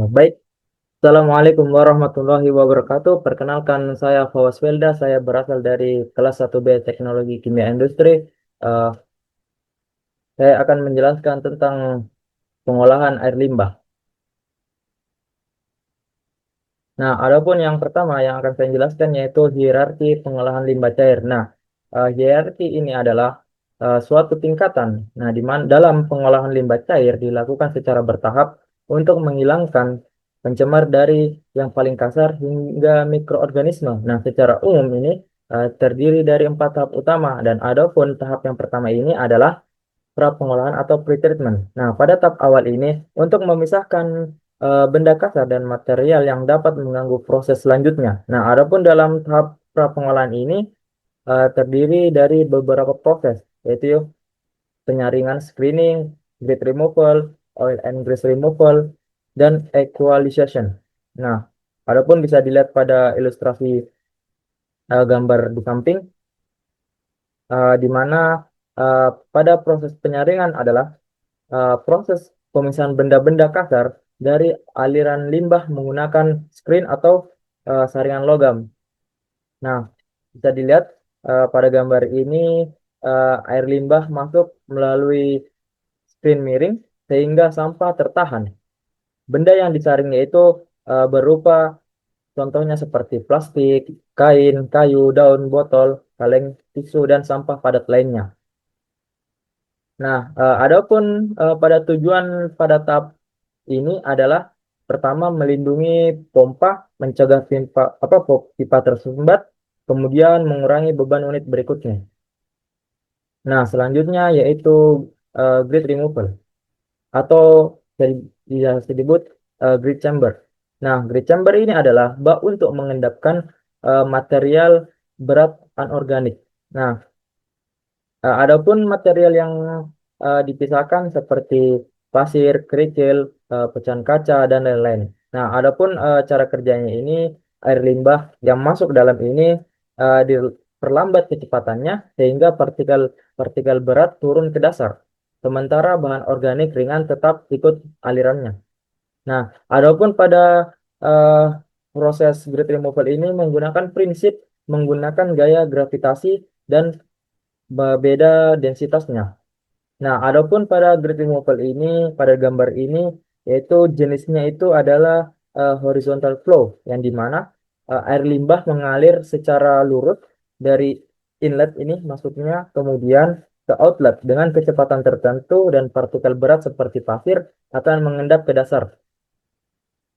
Baik, Assalamualaikum warahmatullahi wabarakatuh. Perkenalkan saya Fawaz Welda, saya berasal dari kelas 1B Teknologi Kimia Industri. Eh, saya akan menjelaskan tentang pengolahan air limbah. Nah, adapun yang pertama yang akan saya jelaskan yaitu hierarki pengolahan limbah cair. Nah, hierarki ini adalah suatu tingkatan. Nah, di mana dalam pengolahan limbah cair dilakukan secara bertahap untuk menghilangkan pencemar dari yang paling kasar hingga mikroorganisme. Nah, secara umum ini terdiri dari 4 tahap utama dan adapun tahap yang pertama ini adalah pra pengolahan atau pretreatment. Nah, pada tahap awal ini untuk memisahkan benda kasar dan material yang dapat mengganggu proses selanjutnya. Nah, adapun dalam tahap pra pengolahan ini terdiri dari beberapa proses, yaitu penyaringan screening, grit removal, oil and grease removal, dan equalization. Nah, adapun bisa dilihat pada ilustrasi gambar di samping, di mana uh, pada proses penyaringan adalah proses pemisahan benda-benda kasar dari aliran limbah menggunakan screen atau saringan logam. Nah, bisa dilihat pada gambar ini air limbah masuk melalui screen miring sehingga sampah tertahan. Benda yang disaring yaitu berupa contohnya seperti plastik, kain, kayu, daun, botol, kaleng, tisu, dan sampah padat lainnya. Nah, adapun pada tujuan pada tahap ini adalah pertama melindungi pompa, mencegah pipa tersumbat, kemudian mengurangi beban unit berikutnya. Nah, selanjutnya yaitu grid removal atau bisa disebut grid chamber. Nah, grid chamber ini adalah bak untuk mengendapkan material berat anorganik. Nah, adapun material yang dipisahkan seperti pasir, kerikil, pecahan kaca, dan lain-lain. Nah, adapun cara kerjanya ini, air limbah yang masuk dalam ini diperlambat kecepatannya sehingga partikel berat turun ke dasar. Sementara bahan organik ringan tetap ikut alirannya. Nah, adapun pada eh, proses grid removal ini menggunakan prinsip menggunakan gaya gravitasi dan beda densitasnya. Nah, adapun pada grid removal ini, pada gambar ini, yaitu jenisnya itu adalah horizontal flow, yang dimana air limbah mengalir secara lurus dari inlet ini, maksudnya kemudian ke outlet dengan kecepatan tertentu dan partikel berat seperti pasir akan mengendap ke dasar.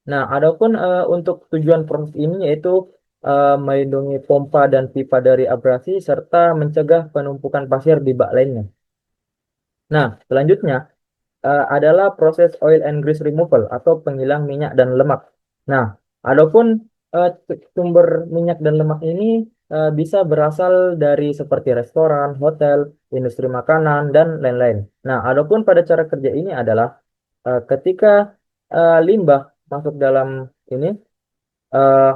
Nah, adapun untuk tujuan proses ini yaitu melindungi pompa dan pipa dari abrasi serta mencegah penumpukan pasir di bak lainnya. Nah, selanjutnya adalah proses oil and grease removal atau penghilang minyak dan lemak. Nah, adapun sumber minyak dan lemak ini bisa berasal dari seperti restoran, hotel, industri makanan, dan lain-lain. Nah, adapun pada cara kerja ini adalah ketika limbah masuk dalam ini, eh,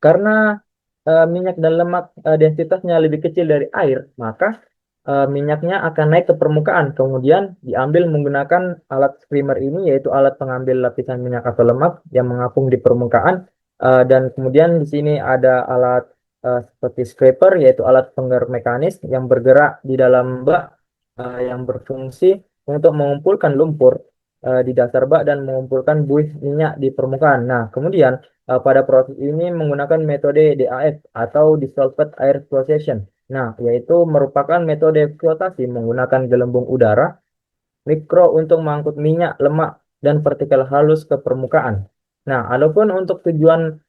karena minyak dan lemak densitasnya lebih kecil dari air, maka minyaknya akan naik ke permukaan, kemudian diambil menggunakan alat skimmer ini, yaitu alat pengambil lapisan minyak atau lemak yang mengapung di permukaan. Dan kemudian di sini ada alat seperti scraper, yaitu alat penggerak mekanis yang bergerak di dalam bak yang berfungsi untuk mengumpulkan lumpur di dasar bak dan mengumpulkan buih minyak di permukaan. Nah, kemudian pada proses ini menggunakan metode DAF atau Dissolved Air Flotation. Nah, yaitu merupakan metode flotasi menggunakan gelembung udara mikro untuk mengangkut minyak, lemak, dan partikel halus ke permukaan. Nah, adapun untuk tujuan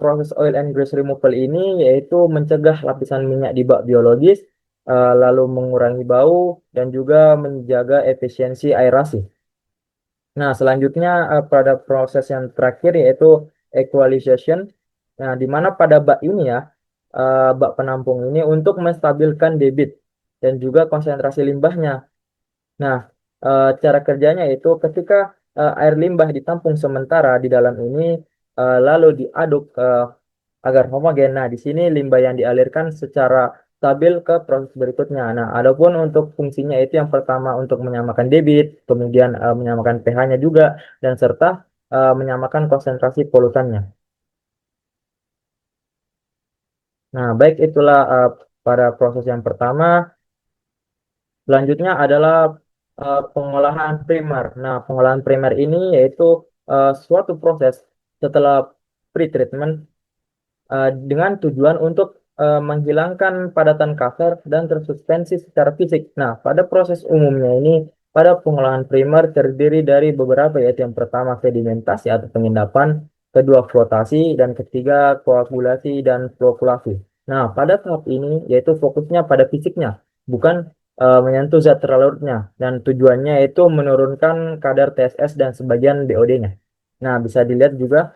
proses oil and grease removal ini yaitu mencegah lapisan minyak di bak biologis, lalu mengurangi bau, dan juga menjaga efisiensi aerasi. Nah, selanjutnya pada proses yang terakhir yaitu equalization. Nah, di mana pada bak ini ya, bak penampung ini untuk menstabilkan debit dan juga konsentrasi limbahnya. Nah, cara kerjanya itu ketika air limbah ditampung sementara di dalam ini, lalu diaduk agar homogen. Nah, di sini limbah yang dialirkan secara stabil ke proses berikutnya. Nah, adapun untuk fungsinya itu yang pertama untuk menyamakan debit, kemudian menyamakan pH-nya juga, dan serta menyamakan konsentrasi polutannya. Nah, baik itulah pada proses yang pertama. Selanjutnya adalah pengolahan primer. Nah, pengolahan primer ini yaitu suatu proses setelah pre-treatment dengan tujuan untuk menghilangkan padatan kasar dan tersuspensi secara fisik. Nah, pada proses umumnya ini, pada pengolahan primer terdiri dari beberapa, yaitu yang pertama sedimentasi atau pengendapan, kedua flotasi, dan ketiga koagulasi dan flokulasi. Nah, pada tahap ini yaitu fokusnya pada fisiknya, bukan menyentuh zat terlarutnya, dan tujuannya itu menurunkan kadar TSS dan sebagian BOD-nya. Nah, bisa dilihat juga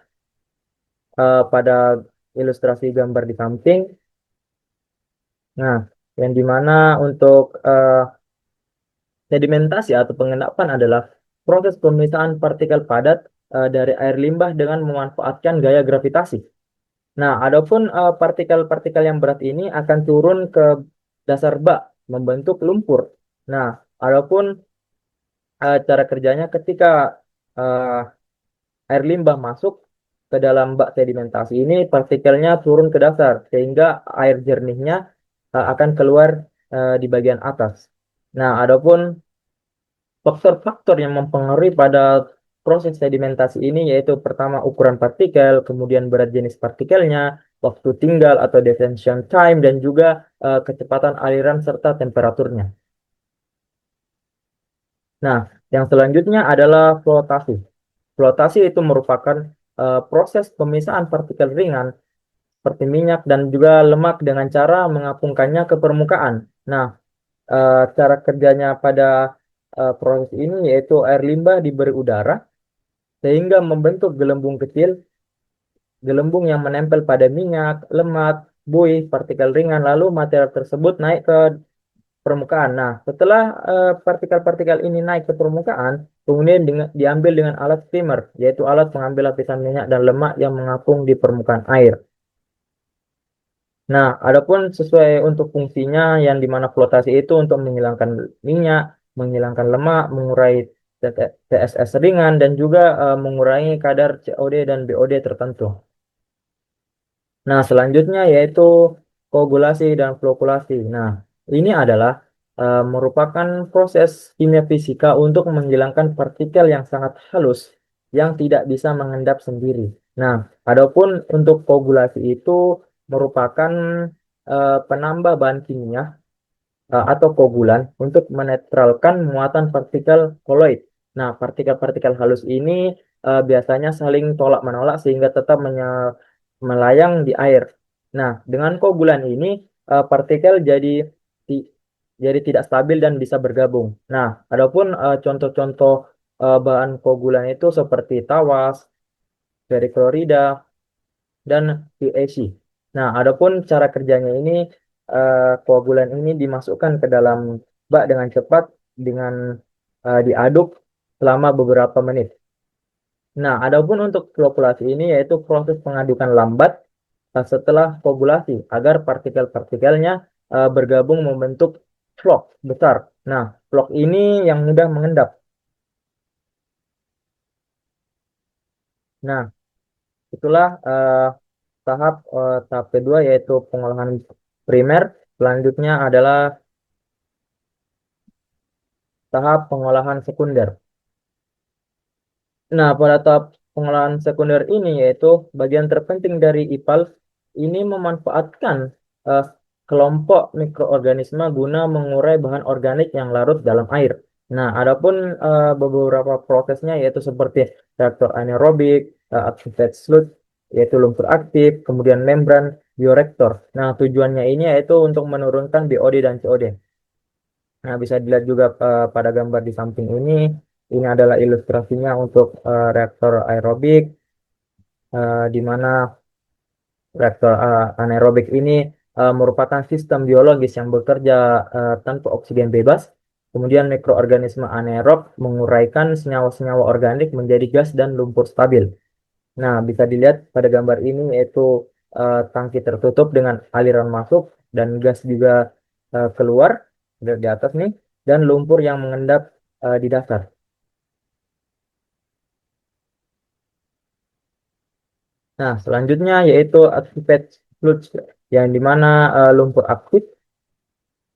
pada ilustrasi gambar di samping. Nah, yang dimana untuk sedimentasi atau pengendapan adalah proses pemisahan partikel padat dari air limbah dengan memanfaatkan gaya gravitasi. Nah, adapun partikel-partikel yang berat ini akan turun ke dasar bak membentuk lumpur. Nah, adapun cara kerjanya ketika eh, air limbah masuk ke dalam bak sedimentasi ini, partikelnya turun ke dasar sehingga air jernihnya akan keluar di bagian atas. Nah, adapun faktor-faktor yang mempengaruhi pada proses sedimentasi ini yaitu pertama ukuran partikel, kemudian berat jenis partikelnya, waktu tinggal atau detention time, dan juga kecepatan aliran serta temperaturnya. Nah, yang selanjutnya adalah flotasi. Flotasi itu merupakan proses pemisahan partikel ringan seperti minyak dan juga lemak dengan cara mengapungkannya ke permukaan. Nah, cara kerjanya pada proses ini yaitu air limbah diberi udara sehingga membentuk gelembung kecil, gelembung yang menempel pada minyak, lemak, buih, partikel ringan, lalu material tersebut naik ke permukaan. Nah, setelah partikel-partikel ini naik ke permukaan, kemudian diambil dengan alat steamer, yaitu alat pengambil lapisan minyak dan lemak yang mengapung di permukaan air. Nah, adapun sesuai untuk fungsinya yang dimana flotasi itu untuk menghilangkan minyak, menghilangkan lemak, mengurai TSS ringan, dan juga mengurangi kadar COD dan BOD tertentu. Nah, selanjutnya yaitu koagulasi dan flokulasi. Nah, ini adalah merupakan proses kimia fisika untuk menghilangkan partikel yang sangat halus yang tidak bisa mengendap sendiri. Nah, adapun untuk koagulasi itu merupakan penambah bahan kimia atau koagulan untuk menetralkan muatan partikel koloid. Nah, partikel-partikel halus ini biasanya saling tolak-menolak sehingga tetap melayang di air. Nah, dengan koagulan ini partikel ti- jadi tidak stabil dan bisa bergabung. Nah, adapun contoh-contoh bahan koagulan itu seperti tawas, periklorida, dan PAC. Nah, adapun cara kerjanya ini, koagulan ini dimasukkan ke dalam bak dengan cepat dengan diaduk selama beberapa menit. Nah, adapun untuk flokulasi ini yaitu proses pengadukan lambat setelah koagulasi agar partikel-partikelnya bergabung membentuk vlog besar. Nah, vlog ini yang mudah mengendap. Nah, itulah tahap kedua yaitu pengolahan primer. Selanjutnya adalah tahap pengolahan sekunder. Nah, pada tahap pengolahan sekunder ini yaitu bagian terpenting dari IPAL ini memanfaatkan eh, kelompok mikroorganisme guna mengurai bahan organik yang larut dalam air. Nah, adapun beberapa prosesnya yaitu seperti reaktor anaerobik, activated sludge, yaitu lumpur aktif, kemudian membran, bioreaktor. Nah, tujuannya ini yaitu untuk menurunkan BOD dan COD. Nah, bisa dilihat juga pada gambar di samping ini. Ini adalah ilustrasinya untuk reaktor aerobik, di mana reaktor anaerobik ini merupakan sistem biologis yang bekerja tanpa oksigen bebas. Kemudian mikroorganisme anaerob menguraikan senyawa-senyawa organik menjadi gas dan lumpur stabil. Nah, bisa dilihat pada gambar ini yaitu tangki tertutup dengan aliran masuk dan gas juga keluar dari atas nih, dan lumpur yang mengendap di dasar. Nah, selanjutnya yaitu activated fluids, yang dimana lumpur aktif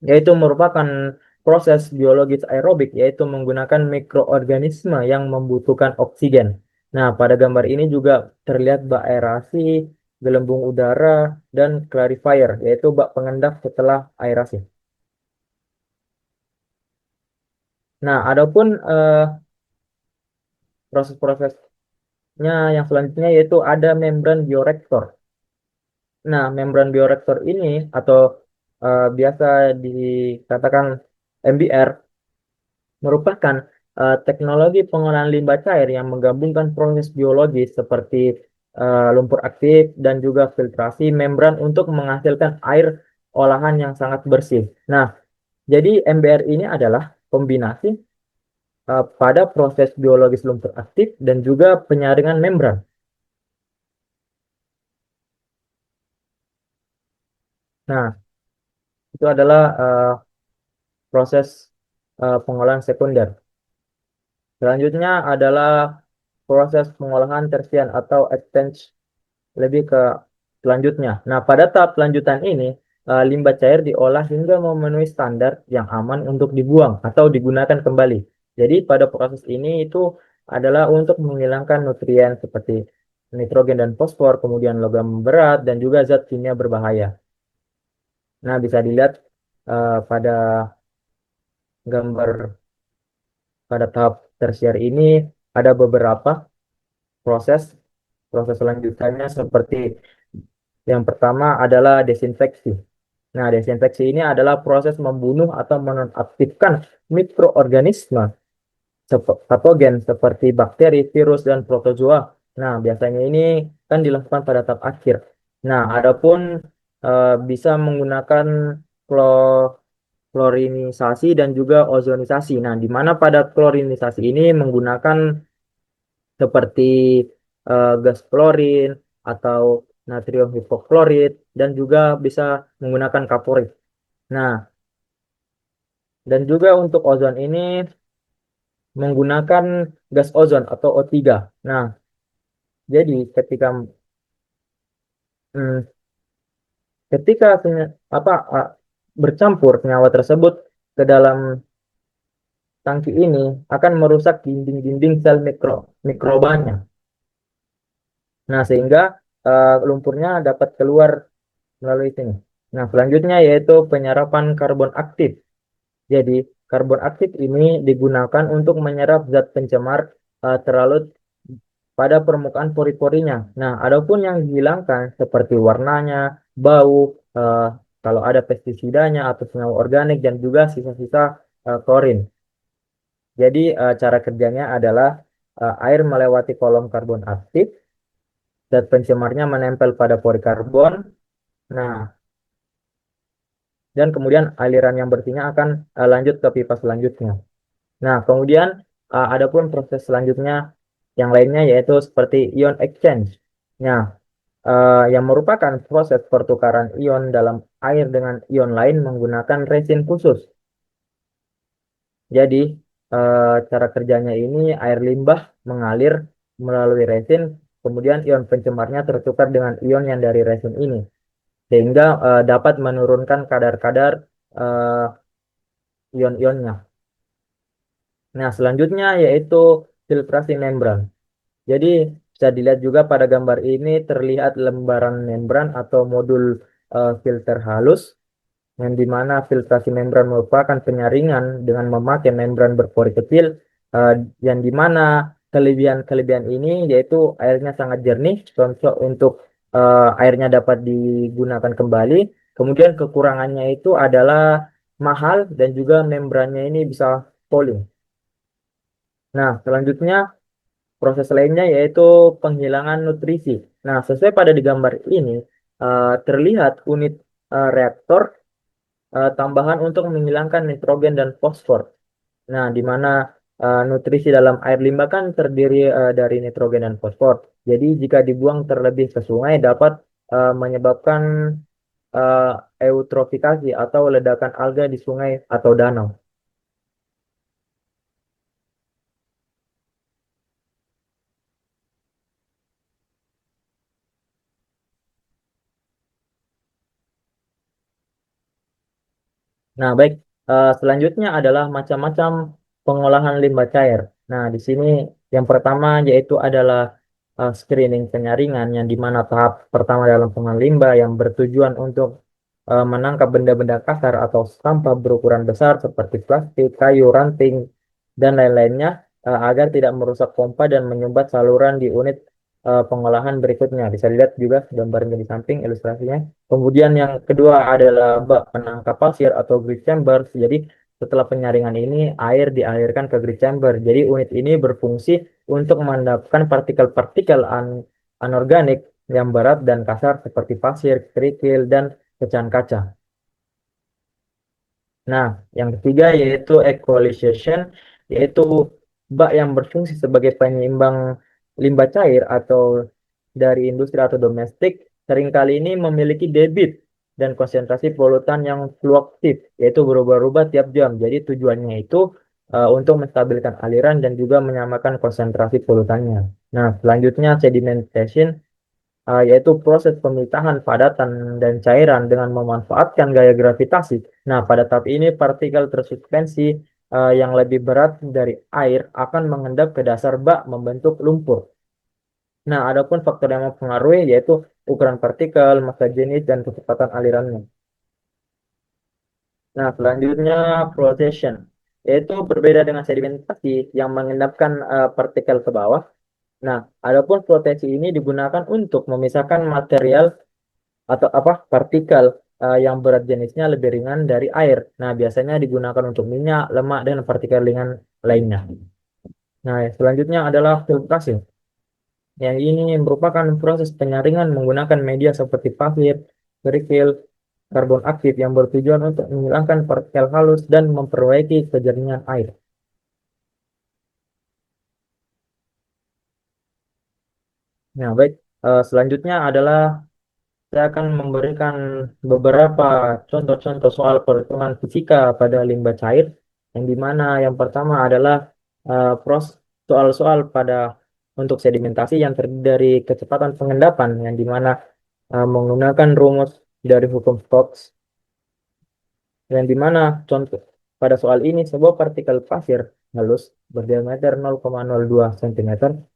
yaitu merupakan proses biologis aerobik, yaitu menggunakan mikroorganisme yang membutuhkan oksigen. Nah, pada gambar ini juga terlihat bak aerasi, gelembung udara, dan clarifier, yaitu bak pengendap setelah aerasi. Nah, adapun proses-prosesnya yang selanjutnya yaitu ada membran bioreaktor. Nah, membran bioreaktor ini atau biasa dikatakan MBR merupakan teknologi pengolahan limbah cair yang menggabungkan proses biologis seperti lumpur aktif dan juga filtrasi membran untuk menghasilkan air olahan yang sangat bersih. Nah, jadi MBR ini adalah kombinasi pada proses biologis lumpur aktif dan juga penyaringan membran. Nah, itu adalah proses pengolahan sekunder. Selanjutnya adalah proses pengolahan tersian atau extends, lebih ke selanjutnya. Nah, pada tahap lanjutan ini, limbah cair diolah hingga memenuhi standar yang aman untuk dibuang atau digunakan kembali. Jadi, pada proses ini itu adalah untuk menghilangkan nutrien seperti nitrogen dan fosfor, kemudian logam berat, dan juga zat kimia berbahaya. Nah, bisa dilihat pada gambar pada tahap tersier ini ada beberapa proses. Proses selanjutnya seperti yang pertama adalah desinfeksi. Nah, desinfeksi ini adalah proses membunuh atau menonaktifkan mikroorganisme patogen seperti bakteri, virus, dan protozoa. Nah, biasanya ini kan dilakukan pada tahap akhir. Nah, adapun bisa menggunakan klorinisasi dan juga ozonisasi. Nah, di mana pada klorinisasi ini menggunakan seperti gas klorin atau natrium hipoklorit dan juga bisa menggunakan kaporit. Nah, dan juga untuk ozon ini menggunakan gas ozon atau O3. Nah, jadi hmm, ketika bercampur senyawa tersebut ke dalam tangki ini akan merusak dinding-dinding sel mikrobanya. Nah, sehingga lumpurnya dapat keluar melalui sini. Nah, selanjutnya yaitu penyerapan karbon aktif. Jadi, karbon aktif ini digunakan untuk menyerap zat pencemar terlalu pada permukaan pori-porinya. Nah, adapun yang dihilangkan seperti warnanya, bau, kalau ada pestisidanya atau senyawa organik dan juga sisa-sisa klorin. Jadi, cara kerjanya adalah air melewati kolom karbon aktif, zat pencemarnya menempel pada pori karbon. Nah, dan kemudian aliran yang bersihnya akan lanjut ke pipa selanjutnya. Nah, kemudian adapun proses selanjutnya yang lainnya yaitu seperti ion exchange. Nah, yang merupakan proses pertukaran ion dalam air dengan ion lain menggunakan resin khusus. Jadi, cara kerjanya ini air limbah mengalir melalui resin, kemudian ion pencemarnya tertukar dengan ion yang dari resin ini, sehingga dapat menurunkan kadar-kadar eh, ion-ionnya. Nah, selanjutnya yaitu filtrasi membran. Jadi bisa dilihat juga pada gambar ini terlihat lembaran membran atau modul filter halus, yang dimana filtrasi membran merupakan penyaringan dengan memakai membran berpori kecil, eh, yang dimana kelebihan-kelebihan ini yaitu airnya sangat jernih, contoh untuk airnya dapat digunakan kembali. Kemudian kekurangannya itu adalah mahal dan juga membrannya ini bisa falling. Nah, selanjutnya proses lainnya yaitu penghilangan nutrisi. Nah, sesuai pada di gambar ini, terlihat unit reaktor tambahan untuk menghilangkan nitrogen dan fosfor. Nah, di mana nutrisi dalam air limbah kan terdiri dari nitrogen dan fosfor. Jadi, jika dibuang terlebih ke sungai, dapat menyebabkan eh, eutrofikasi atau ledakan alga di sungai atau danau. Nah, baik. Selanjutnya adalah macam-macam pengolahan limbah cair. Nah, di sini yang pertama yaitu adalah screening penyaringan, yang di mana tahap pertama dalam pengolahan limbah yang bertujuan untuk menangkap benda-benda kasar atau sampah berukuran besar seperti plastik, kayu, ranting, dan lain-lainnya agar tidak merusak pompa dan menyumbat saluran di unit pengolahan berikutnya. Bisa dilihat juga gambarnya di samping ilustrasinya. Kemudian yang kedua adalah bak penangkap pasir atau grid chamber. Jadi setelah penyaringan ini air dialirkan ke grid chamber. Jadi unit ini berfungsi untuk mengendapkan partikel-partikel anorganik yang berat dan kasar seperti pasir, kerikil, dan pecahan kaca. Nah, yang ketiga yaitu equalization, yaitu bak yang berfungsi sebagai penyeimbang limbah cair atau dari industri atau domestik, seringkali ini memiliki debit dan konsentrasi polutan yang fluktuatif, yaitu berubah-ubah tiap jam. Jadi tujuannya itu untuk menstabilkan aliran dan juga menyamakan konsentrasi polutannya. Nah, selanjutnya sedimentation, yaitu proses pemisahan padatan dan cairan dengan memanfaatkan gaya gravitasi. Nah, pada tahap ini partikel tersuspensi yang lebih berat dari air akan mengendap ke dasar bak membentuk lumpur. Nah, adapun faktor yang mempengaruhi yaitu ukuran partikel, massa jenis, dan kecepatan alirannya. Nah, selanjutnya flotation, yaitu berbeda dengan sedimentasi yang mengendapkan partikel ke bawah. Nah, adapun flotation ini digunakan untuk memisahkan material atau apa partikel yang berat jenisnya lebih ringan dari air. Nah, biasanya digunakan untuk minyak, lemak, dan partikel ringan lainnya. Nah, selanjutnya adalah filtrasi. Yang ini merupakan proses penyaringan menggunakan media seperti pasir, kerikil, karbon aktif yang bertujuan untuk menghilangkan partikel halus dan memperbaiki kejernihan air. Nah, baik. Selanjutnya adalah saya akan memberikan beberapa contoh-contoh soal perhitungan fisika pada limbah cair, yang dimana yang pertama adalah soal-soal pada untuk sedimentasi yang terdiri dari kecepatan pengendapan, yang dimana menggunakan rumus dari hukum Stokes, yang dimana contoh pada soal ini sebuah partikel pasir halus berdiameter 0,02 cm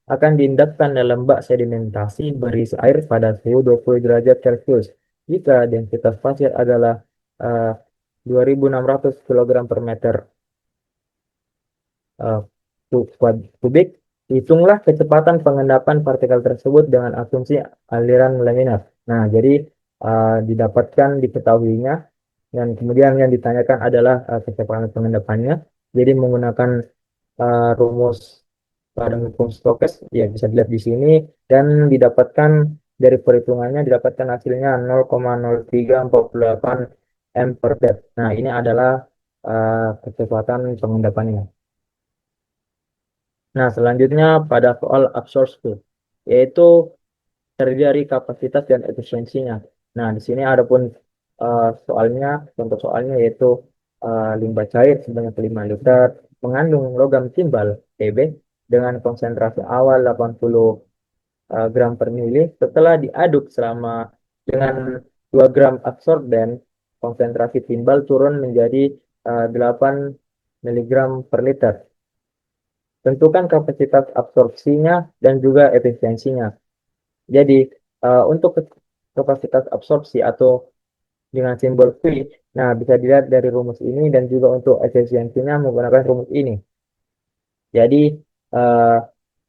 akan diendapkan dalam bak sedimentasi berisi air pada suhu 20 derajat Celcius jika densitas pasir adalah 2.600 kg per meter eh, kubik. Hitunglah kecepatan pengendapan partikel tersebut dengan asumsi aliran laminar. Nah, jadi didapatkan diketahuinya, dan kemudian yang ditanyakan adalah kecepatan pengendapannya. Jadi menggunakan rumus pada hukum Stokes, ya bisa dilihat di sini, dan didapatkan dari perhitungannya didapatkan hasilnya 0,0348 m per depth. Nah, ini adalah kecepatan pengendapannya. Nah, selanjutnya pada soal absorpsi, yaitu terdiri dari kapasitas dan efisiensinya. Nah, di sini ada pun soalnya, contoh soalnya yaitu limbah cair sebanyak 5 liter mengandung logam timbal Tb dengan konsentrasi awal 80 gram per mili. Setelah diaduk selama dengan 2 gram adsorben, konsentrasi timbal turun menjadi 8 miligram per liter. Tentukan kapasitas absorpsinya dan juga efisiensinya. Jadi, untuk kapasitas absorpsi atau dengan simbol Q, nah bisa dilihat dari rumus ini, dan juga untuk efisiensinya menggunakan rumus ini. Jadi, eh,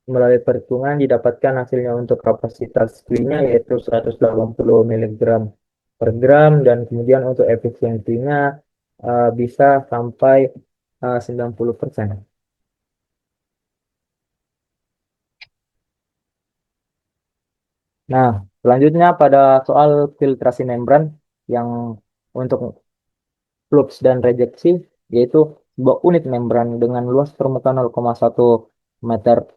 melalui perhitungan didapatkan hasilnya untuk kapasitas Q-nya yaitu 180 miligram per gram, dan kemudian untuk efisiensinya bisa sampai 90%. Nah, selanjutnya pada soal filtrasi membran yang untuk flux dan rejeksi, yaitu sebuah unit membran dengan luas permukaan 0,1 meter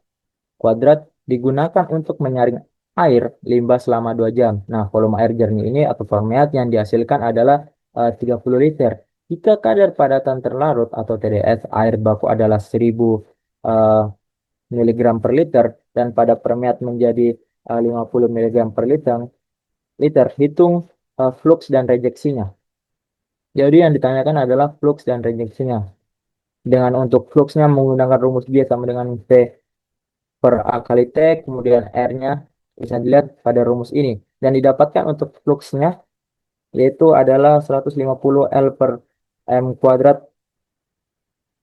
kuadrat digunakan untuk menyaring. air limbah selama 2 jam. Nah, volume air jernih ini atau permeat yang dihasilkan adalah 30 liter. Jika kadar padatan terlarut atau TDS air baku adalah 1000 eh, miligram per liter dan pada permeat menjadi 50 miligram per liter, hitung flux dan rejeksinya. Jadi yang ditanyakan adalah flux dan rejeksinya. Dengan untuk fluxnya menggunakan rumus G sama dengan V per A kali T, kemudian R-nya bisa dilihat pada rumus ini. Dan didapatkan untuk fluxnya yaitu adalah 150 L per M kuadrat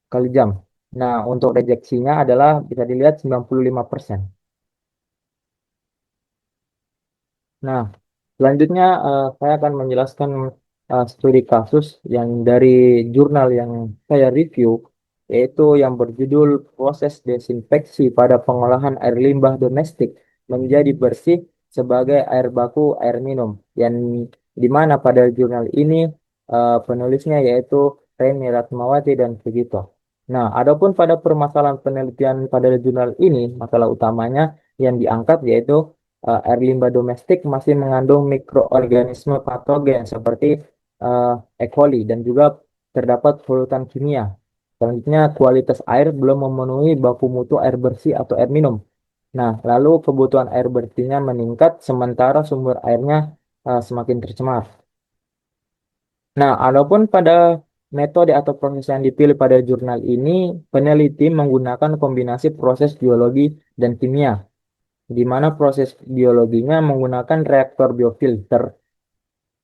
kali jam. Nah, untuk rejeksinya adalah bisa dilihat 95%. Nah, selanjutnya saya akan menjelaskan studi kasus yang dari jurnal yang saya review, yaitu yang berjudul Proses Desinfeksi pada Pengolahan Air Limbah Domestik Menjadi Bersih sebagai Air Baku Air Minum. Yang di mana pada jurnal ini penulisnya yaitu Reni Ratmawati dan Sugito. Nah, adapun pada permasalahan penelitian pada jurnal ini, masalah utamanya yang diangkat yaitu air limbah domestik masih mengandung mikroorganisme patogen seperti eh, E. coli dan juga terdapat polutan kimia. Selanjutnya, kualitas air belum memenuhi baku mutu air bersih atau air minum. Nah, lalu kebutuhan air bersihnya meningkat sementara sumber airnya semakin tercemar. Nah, adapun pada metode atau proses yang dipilih pada jurnal ini, peneliti menggunakan kombinasi proses biologi dan kimia di mana proses biologinya menggunakan reaktor biofilter.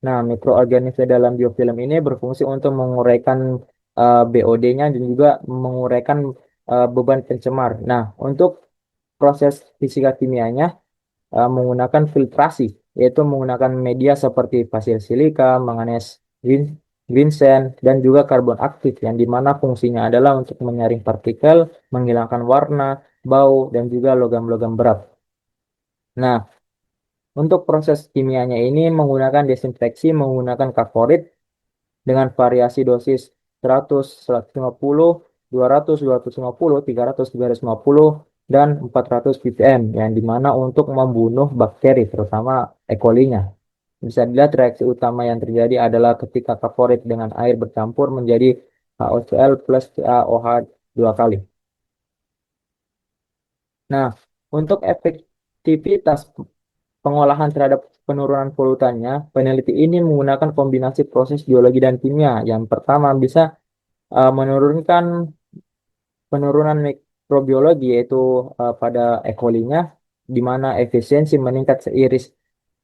Nah, mikroorganisme dalam biofilm ini berfungsi untuk menguraikan BOD-nya dan juga menguraikan beban pencemar. Nah, untuk proses fisika kimianya menggunakan filtrasi, yaitu menggunakan media seperti pasir silika, manganes ginseng, dan juga karbon aktif, yang dimana fungsinya adalah untuk menyaring partikel, menghilangkan warna, bau, dan juga logam-logam berat. Nah, untuk proses kimianya ini menggunakan desinfeksi menggunakan kaporit dengan variasi dosis 100, 150, 200, 250, 300, 350, dan 400 ppm yang dimana untuk membunuh bakteri terutama E. coli-nya. Bisa dilihat reaksi utama yang terjadi adalah ketika kaporit dengan air bercampur menjadi HOCl plus CaOH 2 kali. Nah, untuk efektivitas pengolahan terhadap penurunan polutannya, peneliti ini menggunakan kombinasi proses biologi dan kimia. Yang pertama bisa menurunkan penurunan mikrobiologi yaitu pada E. coli-nya, di mana efisiensi meningkat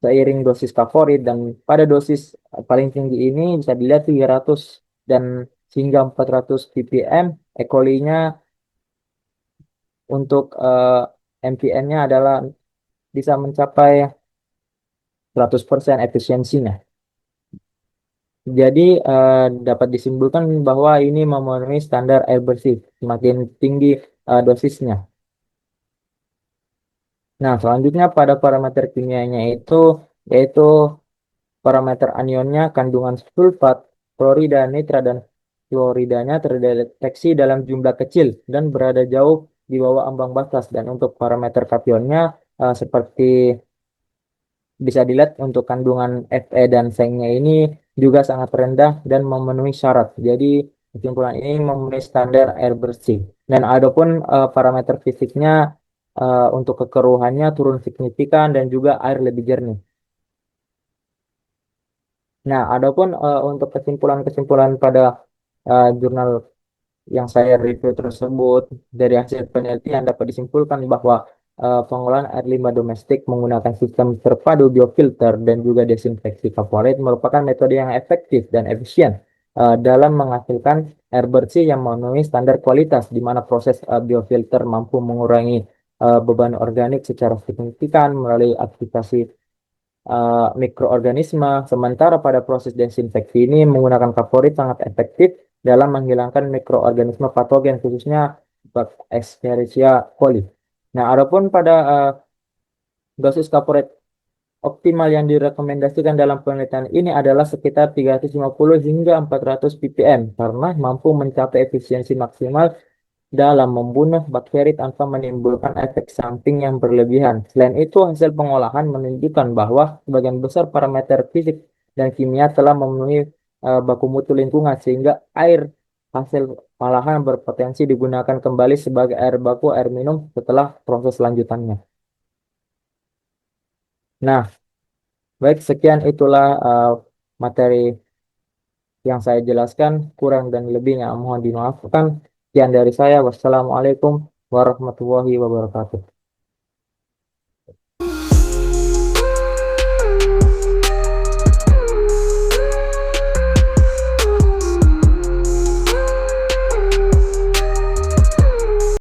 seiring dosis favorit dan pada dosis paling tinggi ini bisa dilihat 300 dan hingga 400 ppm. E. coli-nya untuk MPN-nya adalah bisa mencapai 100% efisiensinya. Jadi dapat disimpulkan bahwa ini memenuhi standar air bersih semakin tinggi dosisnya. Nah, selanjutnya pada parameter kimianya itu yaitu parameter anionnya, kandungan sulfat, klorida, nitra, dan fluoridanya terdeteksi dalam jumlah kecil dan berada jauh di bawah ambang batas. Dan untuk parameter kationnya seperti bisa dilihat untuk kandungan Fe dan Seng-nya ini juga sangat rendah dan memenuhi syarat. Jadi kesimpulan ini memenuhi standar air bersih. Dan adapun parameter fisiknya untuk kekeruhannya turun signifikan dan juga air lebih jernih. Nah, adapun untuk kesimpulan-kesimpulan pada jurnal yang saya review tersebut, dari hasil penelitian dapat disimpulkan bahwa pengolahan air limbah domestik menggunakan sistem terpadu biofilter dan juga desinfeksi kaporit merupakan metode yang efektif dan efisien dalam menghasilkan air bersih yang memenuhi standar kualitas, di mana proses biofilter mampu mengurangi beban organik secara signifikan melalui aktivasi mikroorganisme, sementara pada proses desinfeksi ini menggunakan kaporit sangat efektif dalam menghilangkan mikroorganisme patogen khususnya Escherichia coli. Nah, adapun pada dosis kaporit optimal yang direkomendasikan dalam penelitian ini adalah sekitar 350 hingga 400 ppm karena mampu mencapai efisiensi maksimal dalam membunuh bakteri tanpa menimbulkan efek samping yang berlebihan. Selain itu, hasil pengolahan menunjukkan bahwa sebagian besar parameter fisik dan kimia telah memenuhi baku mutu lingkungan, sehingga air hasil pengolahan berpotensi digunakan kembali sebagai air baku air minum setelah proses lanjutannya. Nah, baik, sekian itulah materi yang saya jelaskan. Kurang dan lebihnya mohon dimaafkan. Sekian dari saya. Wassalamualaikum warahmatullahi wabarakatuh.